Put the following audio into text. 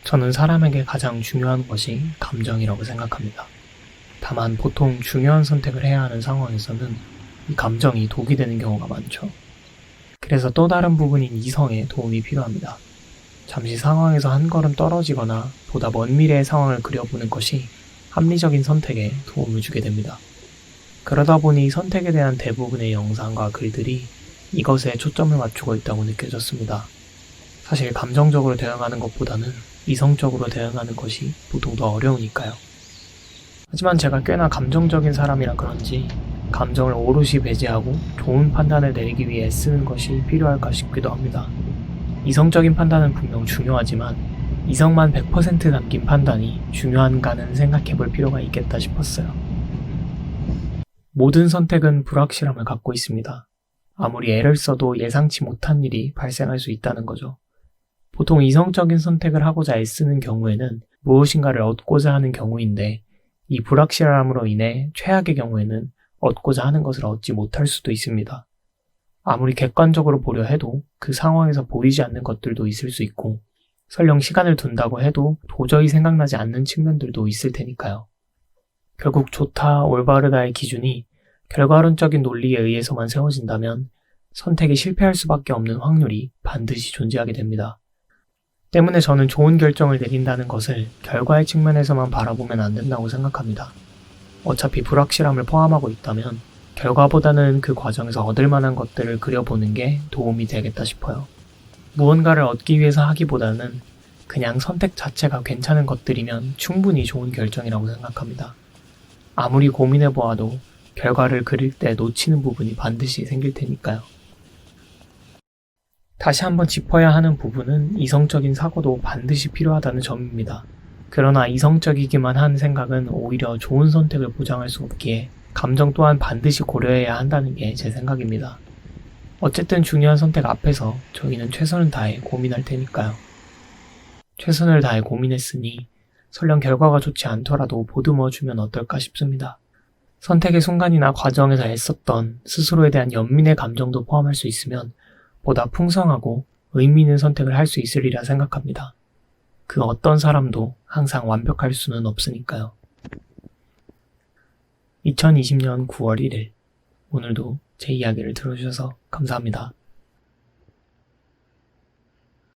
저는 사람에게 가장 중요한 것이 감정이라고 생각합니다. 다만 보통 중요한 선택을 해야 하는 상황에서는 이 감정이 독이 되는 경우가 많죠. 그래서 또 다른 부분인 이성의 도움이 필요합니다. 잠시 상황에서 한 걸음 떨어지거나 보다 먼 미래의 상황을 그려보는 것이 합리적인 선택에 도움을 주게 됩니다. 그러다 보니 선택에 대한 대부분의 영상과 글들이 이것에 초점을 맞추고 있다고 느껴졌습니다. 사실 감정적으로 대응하는 것보다는 이성적으로 대응하는 것이 보통 더 어려우니까요. 하지만 제가 꽤나 감정적인 사람이라 그런지 감정을 오롯이 배제하고 좋은 판단을 내리기 위해 애쓰는 것이 필요할까 싶기도 합니다. 이성적인 판단은 분명 중요하지만 이성만 100% 담긴 판단이 중요한가는 생각해볼 필요가 있겠다 싶었어요. 모든 선택은 불확실함을 갖고 있습니다. 아무리 애를 써도 예상치 못한 일이 발생할 수 있다는 거죠. 보통 이성적인 선택을 하고자 애쓰는 경우에는 무엇인가를 얻고자 하는 경우인데 이 불확실함으로 인해 최악의 경우에는 얻고자 하는 것을 얻지 못할 수도 있습니다. 아무리 객관적으로 보려 해도 그 상황에서 보이지 않는 것들도 있을 수 있고 설령 시간을 둔다고 해도 도저히 생각나지 않는 측면들도 있을 테니까요. 결국 좋다, 올바르다의 기준이 결과론적인 논리에 의해서만 세워진다면 선택이 실패할 수밖에 없는 확률이 반드시 존재하게 됩니다. 때문에 저는 좋은 결정을 내린다는 것을 결과의 측면에서만 바라보면 안 된다고 생각합니다. 어차피 불확실함을 포함하고 있다면 결과보다는 그 과정에서 얻을 만한 것들을 그려보는 게 도움이 되겠다 싶어요. 무언가를 얻기 위해서 하기보다는 그냥 선택 자체가 괜찮은 것들이면 충분히 좋은 결정이라고 생각합니다. 아무리 고민해보아도 결과를 그릴 때 놓치는 부분이 반드시 생길 테니까요. 다시 한번 짚어야 하는 부분은 이성적인 사고도 반드시 필요하다는 점입니다. 그러나 이성적이기만 한 생각은 오히려 좋은 선택을 보장할 수 없기에 감정 또한 반드시 고려해야 한다는 게 제 생각입니다. 어쨌든 중요한 선택 앞에서 저희는 최선을 다해 고민할 테니까요. 최선을 다해 고민했으니 설령 결과가 좋지 않더라도 보듬어주면 어떨까 싶습니다. 선택의 순간이나 과정에서 애썼던 스스로에 대한 연민의 감정도 포함할 수 있으면 보다 풍성하고 의미 있는 선택을 할 수 있으리라 생각합니다. 그 어떤 사람도 항상 완벽할 수는 없으니까요. 2020년 9월 1일 오늘도 제 이야기를 들어주셔서 감사합니다.